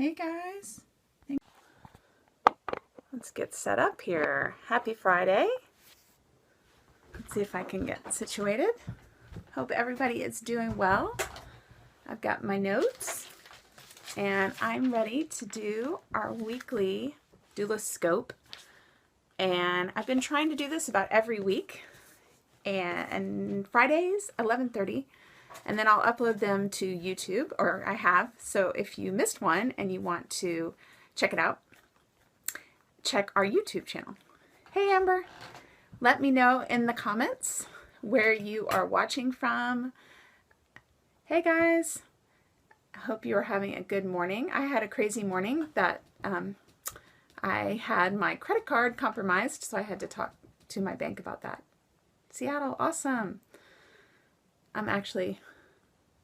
Hey guys, let's get set up here. Happy Friday. Let's see if I can get situated. Hope everybody is doing well. I've got my notes and I'm ready to do our weekly Doula Scope. And I've been trying to do this about every week, and Fridays 11:30, and then I'll upload them to YouTube, or I have. So if you missed one and you want to check it out, check our YouTube channel. Hey Amber, let me know in the comments where you are watching from. Hey guys, I hope you are having a good morning. I had a crazy morning that I had my credit card compromised, so I had to talk to my bank about that. Seattle, awesome. I'm actually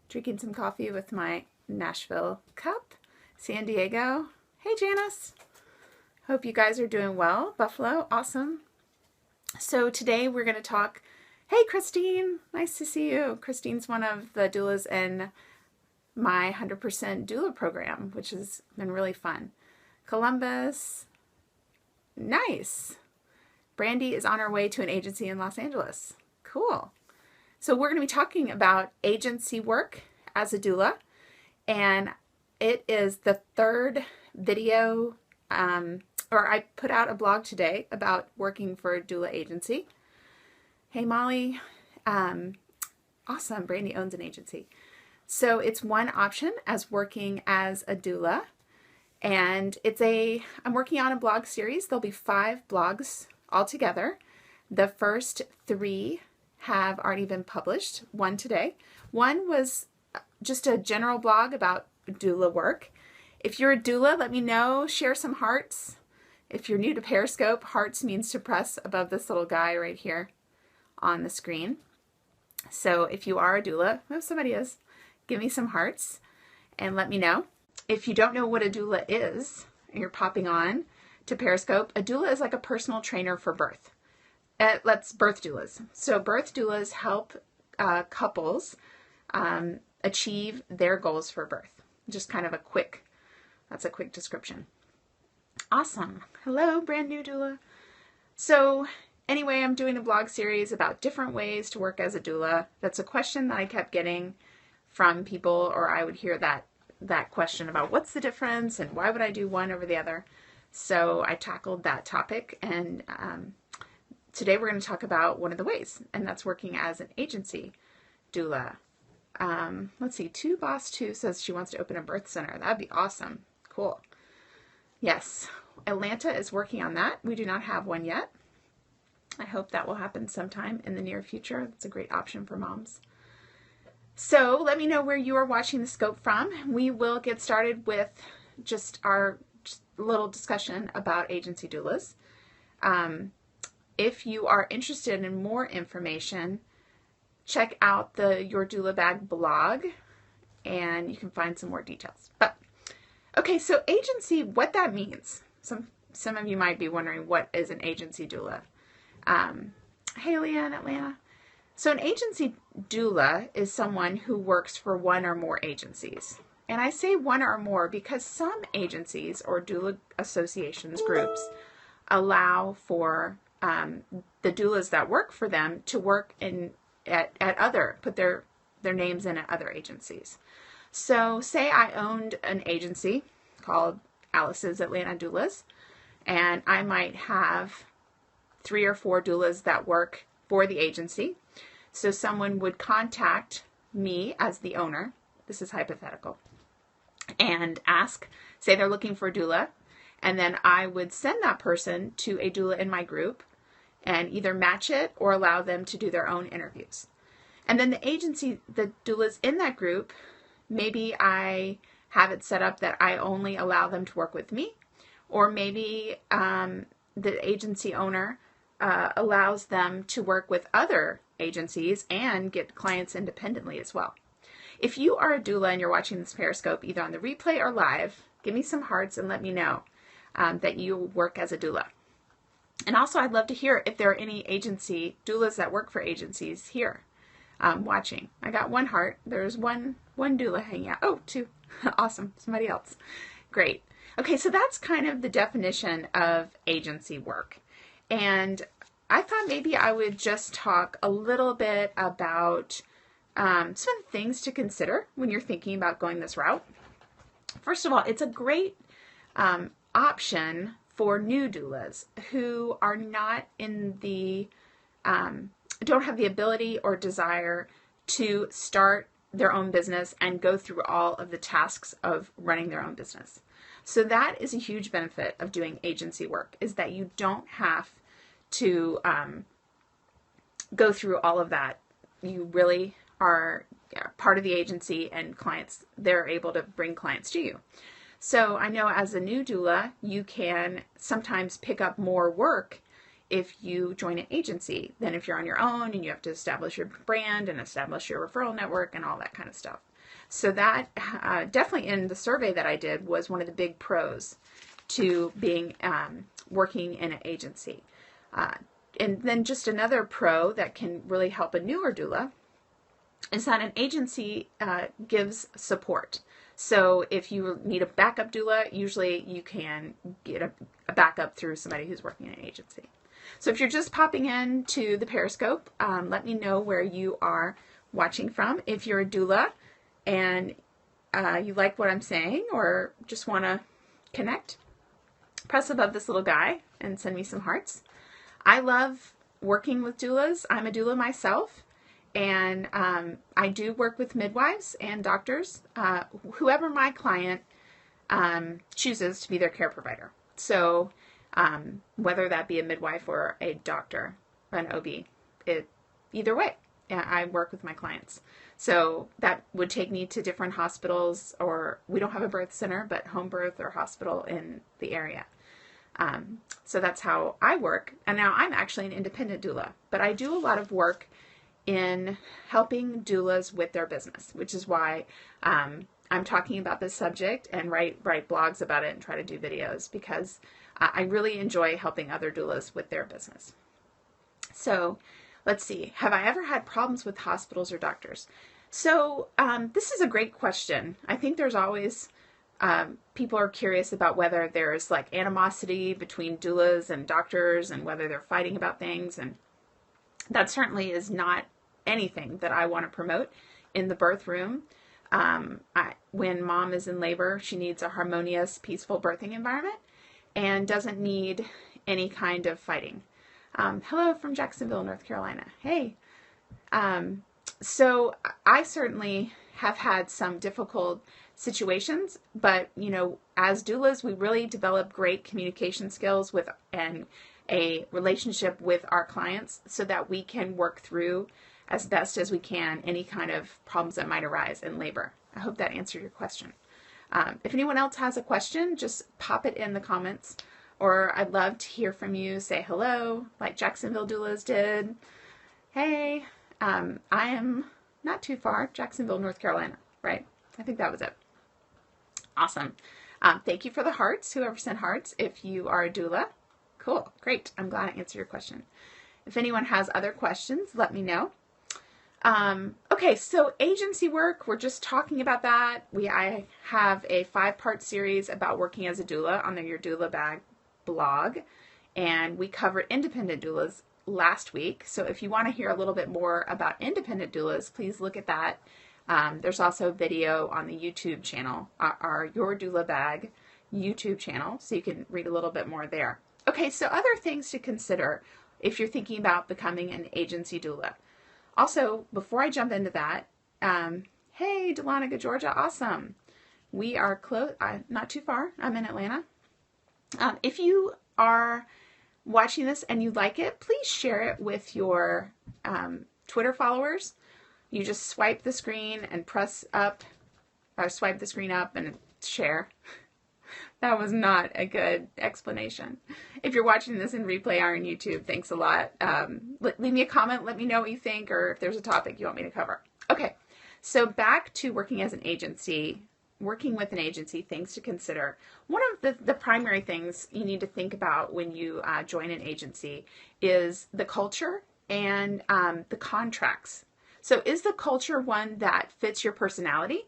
drinking some coffee with my Nashville cup. San Diego, hey Janice. Hope you guys are doing well. Buffalo, awesome. So today we're going to talk, hey Christine, nice to see you. Christine's one of the doulas in my 100% doula program, which has been really fun. Columbus, nice. Brandy is on her way to an agency in Los Angeles. Cool. So we're going to be talking about agency work as a doula, and it is the third video, or I put out a blog today about working for a doula agency. Hey Molly, awesome, Brandy owns an agency. So it's one option as working as a doula, and I'm working on a blog series. There'll be 5 blogs altogether. The first 3 have already been published, 1 today. 1 was just a general blog about doula work. If you're a doula, let me know, share some hearts. If you're new to Periscope, hearts means to press above this little guy right here on the screen. So if you are a doula, oh, somebody is, give me some hearts and let me know. If you don't know what a doula is, and you're popping on to Periscope, a doula is like a personal trainer for birth. Let's birth doulas. So birth doulas help couples achieve their goals for birth. Just kind of that's a quick description. Awesome. Hello, brand new doula. So anyway, I'm doing a blog series about different ways to work as a doula. That's a question that I kept getting from people, or I would hear that question about what's the difference and why would I do one over the other. So I tackled that topic, and today we're going to talk about one of the ways, and that's working as an agency doula. Let's see, 2Boss2 says she wants to open a birth center. That'd be awesome. Cool. Yes, Atlanta is working on that. We do not have one yet. I hope that will happen sometime in the near future. That's a great option for moms. So let me know where you are watching the scope from. We will get started with just our little discussion about agency doulas. If you are interested in more information, check out the Your Doula Bag blog, and you can find some more details. But okay, so agency, what that means. Some of you might be wondering, what is an agency doula? Hey Leah in Atlanta. So an agency doula is someone who works for one or more agencies. And I say one or more because some agencies or doula associations, groups, allow for the doulas that work for them to work put their names in at other agencies. So say I owned an agency called Alice's Atlanta Doulas, and I might have 3 or 4 doulas that work for the agency. So someone would contact me as the owner, this is hypothetical, and say they're looking for a doula, and then I would send that person to a doula in my group and either match it or allow them to do their own interviews. And then the doulas in that group, maybe I have it set up that I only allow them to work with me, or maybe the agency owner allows them to work with other agencies and get clients independently as well. If you are a doula and you're watching this Periscope, either on the replay or live, give me some hearts and let me know that you work as a doula. And also, I'd love to hear if there are any agency doulas that work for agencies here watching. I got 1 heart. There's one doula hanging out. Oh, 2. Awesome. Somebody else. Great. Okay, so that's kind of the definition of agency work. And I thought maybe I would just talk a little bit about some things to consider when you're thinking about going this route. First of all, it's a great option for new doulas who are not in the, don't have the ability or desire to start their own business and go through all of the tasks of running their own business. So that is a huge benefit of doing agency work, is that you don't have to go through all of that. You really are part of the agency, and clients, they're able to bring clients to you. So I know as a new doula, you can sometimes pick up more work if you join an agency than if you're on your own and you have to establish your brand and establish your referral network and all that kind of stuff. So that definitely in the survey that I did was one of the big pros to being working in an agency. And then just another pro that can really help a newer doula is that an agency gives support. So if you need a backup doula, usually you can get a backup through somebody who's working in an agency. So if you're just popping into the Periscope, let me know where you are watching from. If you're a doula and you like what I'm saying or just want to connect, press above this little guy and send me some hearts. I love working with doulas. I'm a doula myself, and I do work with midwives and doctors, whoever my client chooses to be their care provider. So whether that be a midwife or a doctor or an OB, either way, I work with my clients. So that would take me to different hospitals, or we don't have a birth center, but home birth or hospital in the area. So that's how I work. And now I'm actually an independent doula, but I do a lot of work in helping doulas with their business, which is why I'm talking about this subject and write blogs about it and try to do videos, because I really enjoy helping other doulas with their business. So let's see. Have I ever had problems with hospitals or doctors? So this is a great question. I think there's always people are curious about whether there's like animosity between doulas and doctors and whether they're fighting about things. And that certainly is not anything that I want to promote in the birth room. When mom is in labor, she needs a harmonious, peaceful birthing environment and doesn't need any kind of fighting. Hello from Jacksonville, North Carolina. Hey. So I certainly have had some difficult situations, but you know, as doulas, we really develop great communication skills with and a relationship with our clients so that we can work through as best as we can any kind of problems that might arise in labor. I hope that answered your question. If anyone else has a question, just pop it in the comments, or I'd love to hear from you. Say hello, like Jacksonville doulas did. Hey, I am not too far, Jacksonville, North Carolina, right? I think that was it. Awesome. Thank you for the hearts, whoever sent hearts, if you are a doula. Cool, great. I'm glad I answered your question. If anyone has other questions, let me know. Okay, so agency work, we're just talking about that. I have a 5-part series about working as a doula on the Your Doula Bag blog, and we covered independent doulas last week. So if you want to hear a little bit more about independent doulas, please look at that. There's also a video on the YouTube channel, our Your Doula Bag YouTube channel, so you can read a little bit more there. Okay, so other things to consider if you're thinking about becoming an agency doula. Also, before I jump into that, hey, Dahlonega, Georgia, awesome. We are close, not too far. I'm in Atlanta. If you are watching this and you like it, please share it with your Twitter followers. You just swipe the screen and press up, or swipe the screen up and share. That was not a good explanation. If you're watching this in replay or on YouTube, thanks a lot. Leave me a comment. Let me know what you think, or if there's a topic you want me to cover. Okay, so back to working as an agency, working with an agency, things to consider. One of the primary things you need to think about when you join an agency is the culture and the contracts. So is the culture one that fits your personality,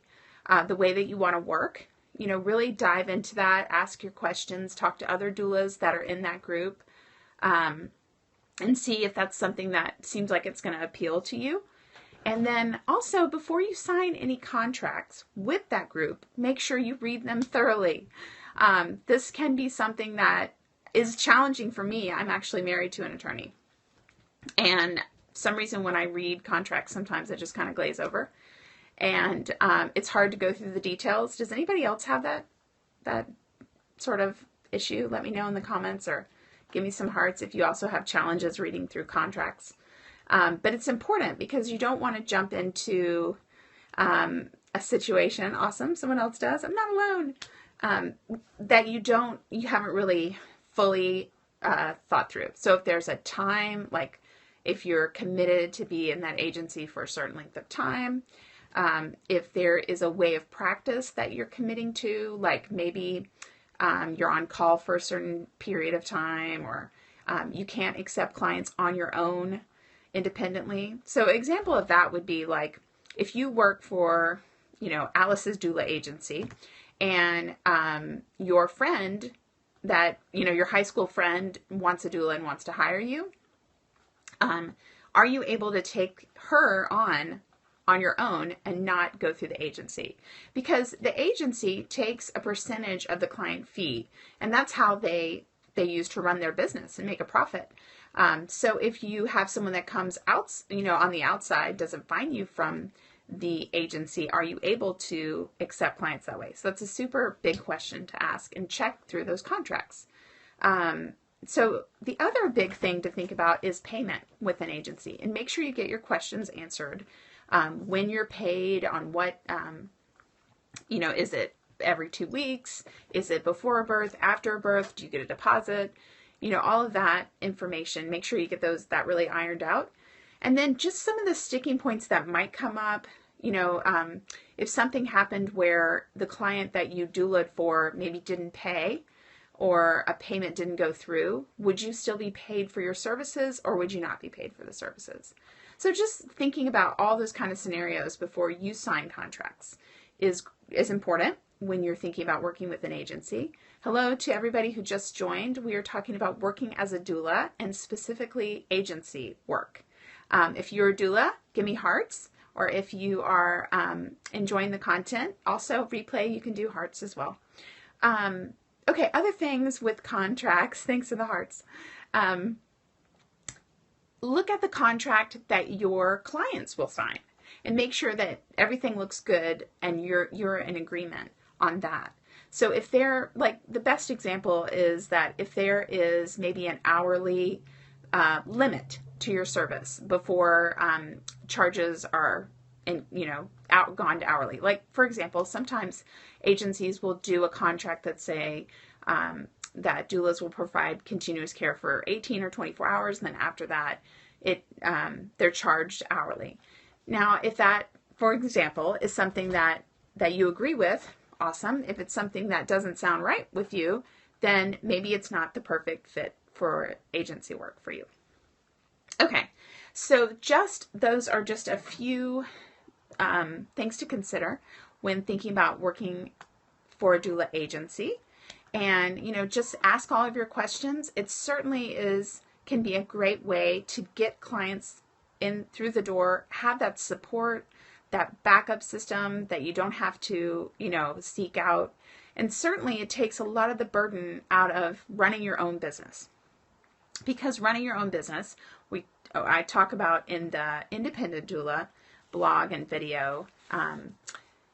the way that you want to work? really dive into that, ask your questions, talk to other doulas that are in that group, and see if that's something that seems like it's going to appeal to you. And then also, before you sign any contracts with that group, make sure you read them thoroughly. This can be something that is challenging for me. I'm actually married to an attorney. And some reason when I read contracts, sometimes I just kind of glaze over. And it's hard to go through the details. Does anybody else have that sort of issue? Let me know in the comments, or give me some hearts if you also have challenges reading through contracts. But it's important because you don't want to jump into a situation, awesome, someone else does, I'm not alone, that you haven't really fully thought through. So if there's a time, like if you're committed to be in that agency for a certain length of time, if there is a way of practice that you're committing to, like maybe you're on call for a certain period of time, or you can't accept clients on your own independently. So an example of that would be like if you work for, Alice's doula agency, and your friend that, your high school friend wants a doula and wants to hire you, are you able to take her on your own and not go through the agency? Because the agency takes a percentage of the client fee, and that's how they use to run their business and make a profit. So if you have someone that comes out, on the outside, doesn't find you from the agency, are you able to accept clients that way? So that's a super big question to ask, and check through those contracts. So the other big thing to think about is payment with an agency, and make sure you get your questions answered. When you're paid, on what, is it every 2 weeks? Is it before a birth, after a birth? Do you get a deposit? All of that information, make sure you get that really ironed out. And then just some of the sticking points that might come up, if something happened where the client that you doulaed for maybe didn't pay, or a payment didn't go through, would you still be paid for your services, or would you not be paid for the services? So just thinking about all those kind of scenarios before you sign contracts is important when you're thinking about working with an agency. Hello to everybody who just joined. We are talking about working as a doula, and specifically agency work. If you're a doula, give me hearts, or if you are enjoying the content, also replay, you can do hearts as well. Okay, other things with contracts, thanks for the hearts. Look at the contract that your clients will sign, and make sure that everything looks good and you're in agreement on that. So if they're, like, the best example is that if there is maybe an hourly limit to your service before charges are gone to hourly. Like, for example, sometimes agencies will do a contract that say that doulas will provide continuous care for 18 or 24 hours, and then after that they're charged hourly. Now, if that, for example, is something that you agree with, awesome. If it's something that doesn't sound right with you, then maybe it's not the perfect fit for agency work for you. Okay, so those are just a few things to consider when thinking about working for a doula agency. And, just ask all of your questions. It certainly can be a great way to get clients in through the door, have that support, that backup system that you don't have to, seek out. And certainly it takes a lot of the burden out of running your own business. Because running your own business, I talk about in the Independent Doula blog and video,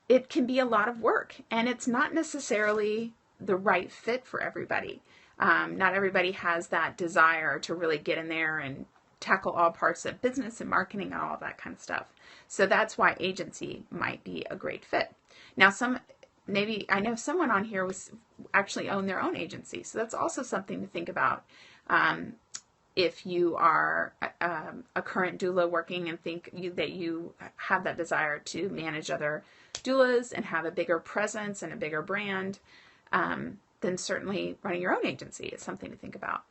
it can be a lot of work, and it's not necessarily the right fit for everybody. Not everybody has that desire to really get in there and tackle all parts of business and marketing and all that kind of stuff. So that's why agency might be a great fit. Now, I know someone on here actually owned their own agency, so that's also something to think about. If you are a current doula working and think that you have that desire to manage other doulas and have a bigger presence and a bigger brand, then certainly running your own agency is something to think about.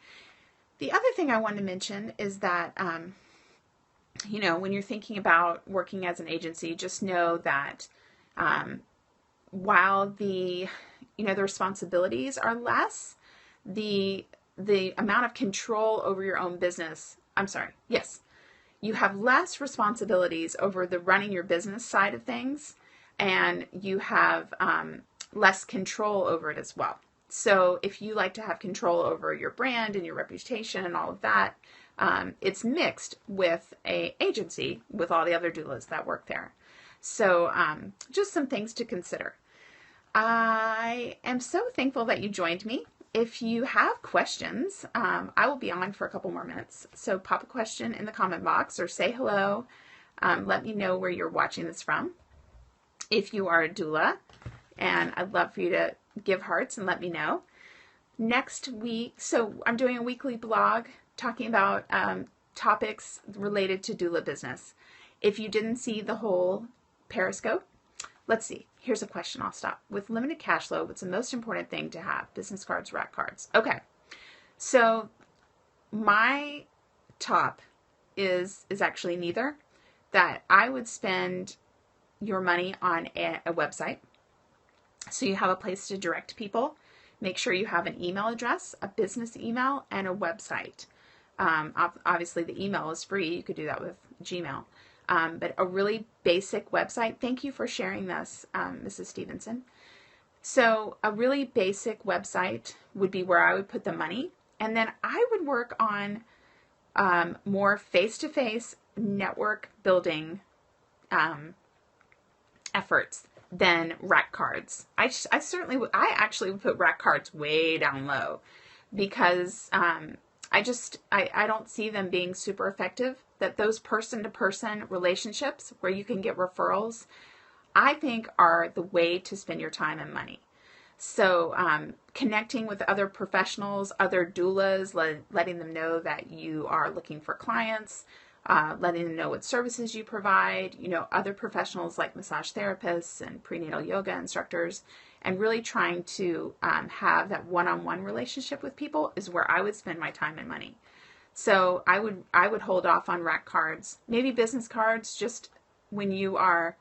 The other thing I want to mention is that, when you're thinking about working as an agency, just know that while the responsibilities are less, the amount of control over your own business, yes, you have less responsibilities over the running your business side of things, and you have less control over it as well. So if you like to have control over your brand and your reputation and all of that, it's mixed with an agency with all the other doulas that work there. So just some things to consider. I am so thankful that you joined me. If you have questions, I will be on for a couple more minutes. So pop a question in the comment box or say hello. Let me know where you're watching this from. If you are a doula, and I'd love for you to give hearts and let me know. Next week, so I'm doing a weekly blog talking about topics related to doula business. If you didn't see the whole Periscope, let's see. Here's a question. I'll stop. With limited cash flow, what's the most important thing to have? Business cards, rack cards. Okay. So my top is actually neither. That I would spend your money on a website. So you have a place to direct people. Make sure you have an email address, a business email, and a website. Obviously, the email is free. You could do that with Gmail. But a really basic website. Thank you for sharing this, Mrs. Stevenson. So a really basic website would be where I would put the money. And then I would work on more face-to-face network building efforts than rack cards. I actually would put rack cards way down low because I don't see them being super effective. That those person-to-person relationships where you can get referrals, I think are the way to spend your time and money. So connecting with other professionals, other doulas, letting them know that you are looking for clients, letting them know what services you provide, other professionals like massage therapists and prenatal yoga instructors, and really trying to have that one-on-one relationship with people is where I would spend my time and money. So I would hold off on rack cards, maybe business cards, just when you are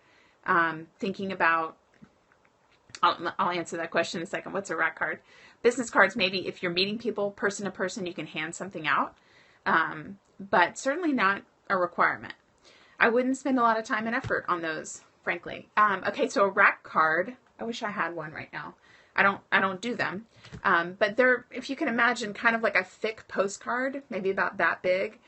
thinking about, I'll answer that question in a second. What's a rack card? Business cards, maybe if you're meeting people person to person, you can hand something out, but certainly not a requirement. I wouldn't spend a lot of time and effort on those, frankly. Okay, so a rack card, I wish I had one right now. I don't do them, but they're, if you can imagine, kind of like a thick postcard, maybe about that big.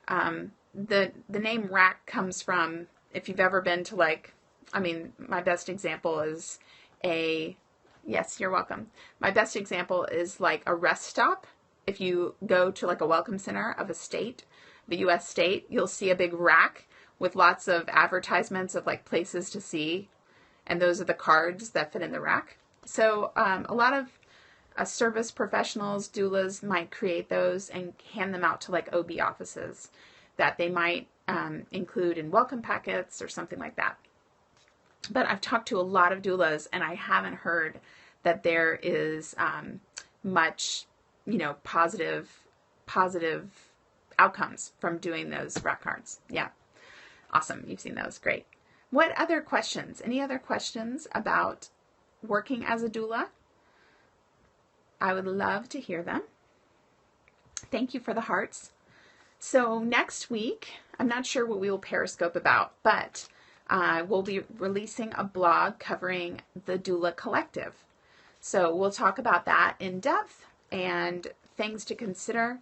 The name rack comes from, if you've ever been to my best example is yes, you're welcome. My best example is like a rest stop. If you go to like a welcome center of a state, the U.S. state, you'll see a big rack with lots of advertisements of like places to see, and those are the cards that fit in the rack. So a lot of service professionals, doulas, might create those and hand them out to like OB offices that they might include in welcome packets or something like that. But I've talked to a lot of doulas and I haven't heard that there is much, positive outcomes from doing those rack cards. Yeah. Awesome. You've seen those. Great. What other questions? Any other questions about working as a doula? I would love to hear them. Thank you for the hearts. So next week, I'm not sure what we will Periscope about, but we'll be releasing a blog covering the Doula Collective. So we'll talk about that in depth and things to consider.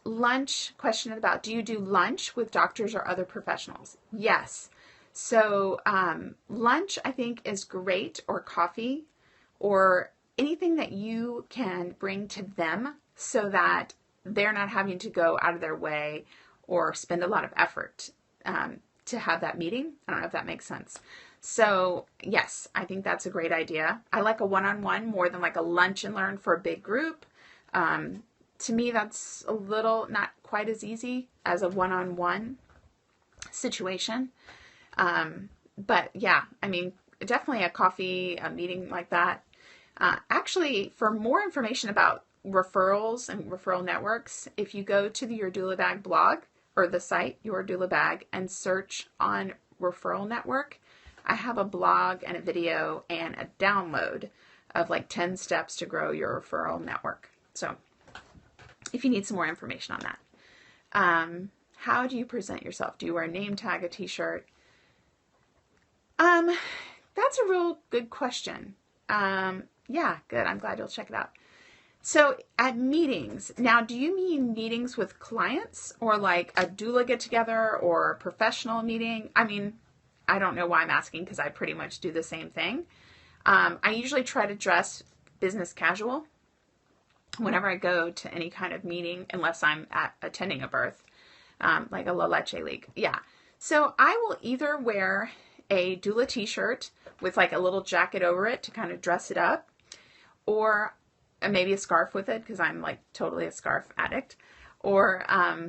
Lunch, question about, do you do lunch with doctors or other professionals? Yes. So lunch, I think, is great, or coffee, or anything that you can bring to them so that they're not having to go out of their way or spend a lot of effort to have that meeting. I don't know if that makes sense. So yes, I think that's a great idea. I like a one-on-one more than like a lunch and learn for a big group. To me, that's a little not quite as easy as a one-on-one situation. But yeah, I mean, definitely a coffee, a meeting like that. Actually, for more information about referrals and referral networks, if you go to the Your Doula Bag blog or the site Your Doula Bag and search on referral network, I have a blog and a video and a download of like 10 steps to grow your referral network. So if you need some more information on that. How do you present yourself? Do you wear a name tag, a t-shirt? That's a real good question. Yeah, good. I'm glad you'll check it out. So at meetings, now do you mean meetings with clients or like a doula get together or a professional meeting? I mean, I don't know why I'm asking because I pretty much do the same thing. I usually try to dress business casual whenever I go to any kind of meeting, unless I'm attending a birth, like a La Leche League. Yeah. So I will either wear a doula t-shirt with like a little jacket over it to kind of dress it up, or maybe a scarf with it because I'm like totally a scarf addict, or I'll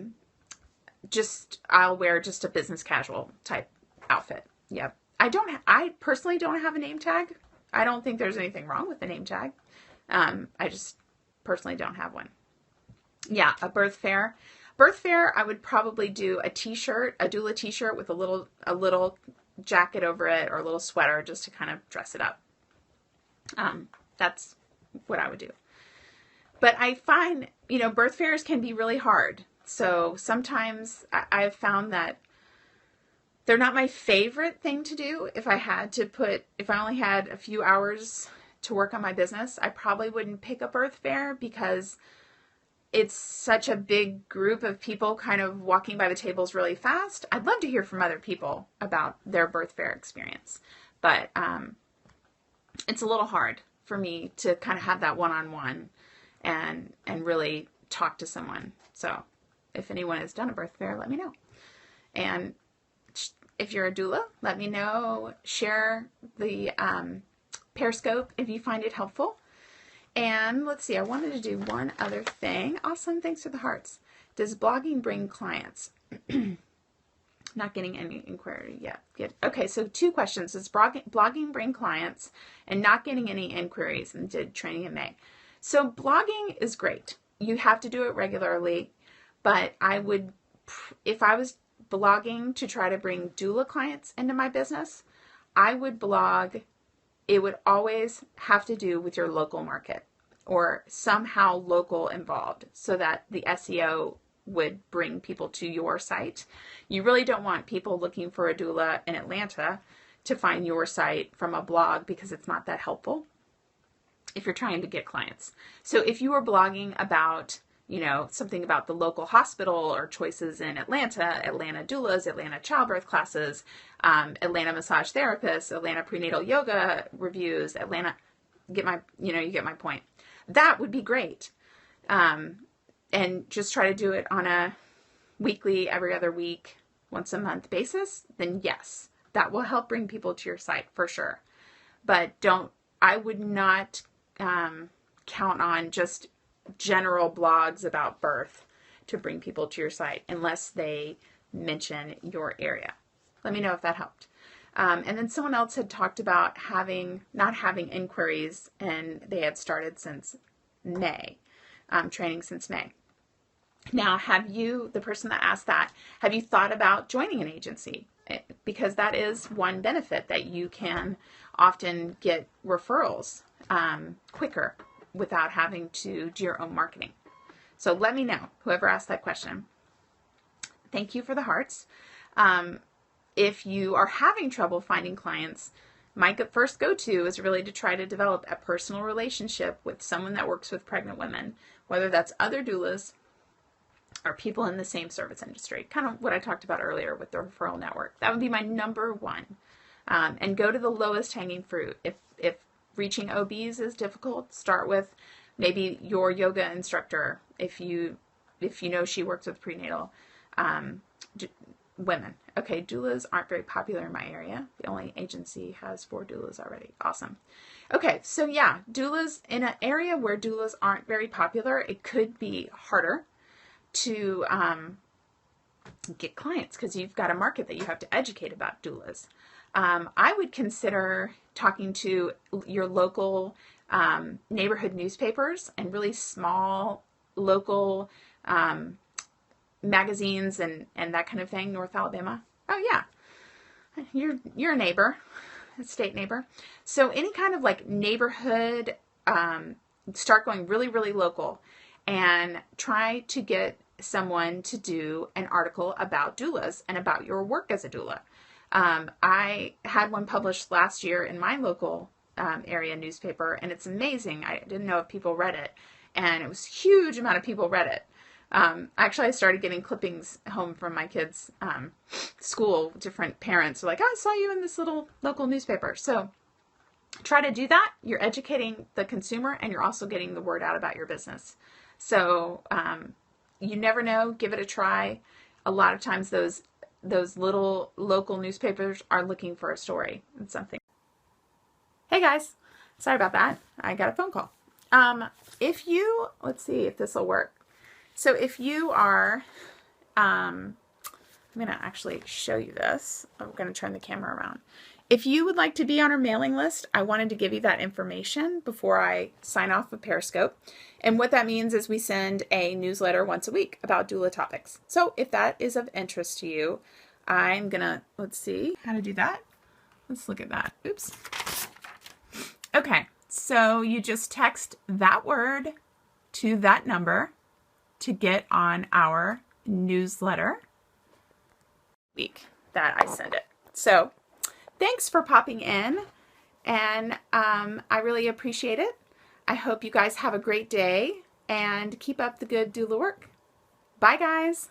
wear just a business casual type outfit. Yep. I personally don't have a name tag. I don't think there's anything wrong with the name tag. I just personally don't have one. Yeah, a birth fair. Birth fair, I would probably do a t-shirt, a doula t-shirt with a little jacket over it or a little sweater just to kind of dress it up. That's what I would do. But I find, birth fairs can be really hard. So sometimes I've found that they're not my favorite thing to do. If I only had a few hours to work on my business, I probably wouldn't pick a birth fair because it's such a big group of people kind of walking by the tables really fast. I'd love to hear from other people about their birth fair experience, but it's a little hard for me to kind of have that one-on-one and really talk to someone. So if anyone has done a birth fair, let me know. And if you're a doula, let me know. Share the Periscope if you find it helpful. And let's see, I wanted to do one other thing. Awesome, thanks for the hearts. Does blogging bring clients? Not getting any inquiry yet. Good. Okay, so 2 questions. Does blogging bring clients? And not getting any inquiries, and did training in May. So blogging is great. You have to do it regularly, but if I was blogging to try to bring doula clients into my business, I would blog. It would always have to do with your local market or somehow local involved so that the SEO would bring people to your site. You really don't want people looking for a doula in Atlanta to find your site from a blog because it's not that helpful if you're trying to get clients. So if you were blogging about, something about the local hospital or choices in Atlanta doulas, Atlanta childbirth classes, Atlanta massage therapists, Atlanta prenatal yoga reviews, you get my point. That would be great. And just try to do it on a weekly, every other week, once a month basis, then yes, that will help bring people to your site for sure. But I would not count on just general blogs about birth to bring people to your site unless they mention your area. Let me know if that helped. And then someone else had talked about not having inquiries, and they had started since May, training since May. Now, the person that asked that, have you thought about joining an agency? Because that is one benefit, that you can often get referrals quicker without having to do your own marketing. So let me know, whoever asked that question. Thank you for the hearts. If you are having trouble finding clients, my first go-to is really to try to develop a personal relationship with someone that works with pregnant women, whether that's other doulas or people in the same service industry. Kind of what I talked about earlier with the referral network. That would be my number one. And go to the lowest hanging fruit. If reaching OBs is difficult, start with maybe your yoga instructor if you know she works with prenatal women. Okay, doulas aren't very popular in my area. The only agency has 4 doulas already. Awesome. Okay, so yeah, doulas in an area where doulas aren't very popular, it could be harder to get clients because you've got a market that you have to educate about doulas. I would consider talking to your local neighborhood newspapers and really small local magazines and that kind of thing. North Alabama. Oh yeah, you're a neighbor. state neighbor. So any kind of like neighborhood, start going really, really local and try to get someone to do an article about doulas and about your work as a doula. I had one published last year in my local area newspaper, and it's amazing. I didn't know if people read it, and it was a huge amount of people read it. Actually, I started getting clippings home from my kids' school. Different parents were like, "Oh, I saw you in this little local newspaper." So try to do that. You're educating the consumer, and you're also getting the word out about your business. So you never know. Give it a try. A lot of times those little local newspapers are looking for a story and something. Hey guys, sorry about that. I got a phone call. Let's see if this will work. So if you are, I'm going to actually show you this. I'm going to turn the camera around. If you would like to be on our mailing list, I wanted to give you that information before I sign off of Periscope. And what that means is we send a newsletter once a week about doula topics. So if that is of interest to you, I'm going to, let's see how to do that. Let's look at that. Oops. Okay. So you just text that word to that number to get on our newsletter week that I send it. So thanks for popping in, and I really appreciate it. I hope you guys have a great day and keep up the good doula work. Bye guys.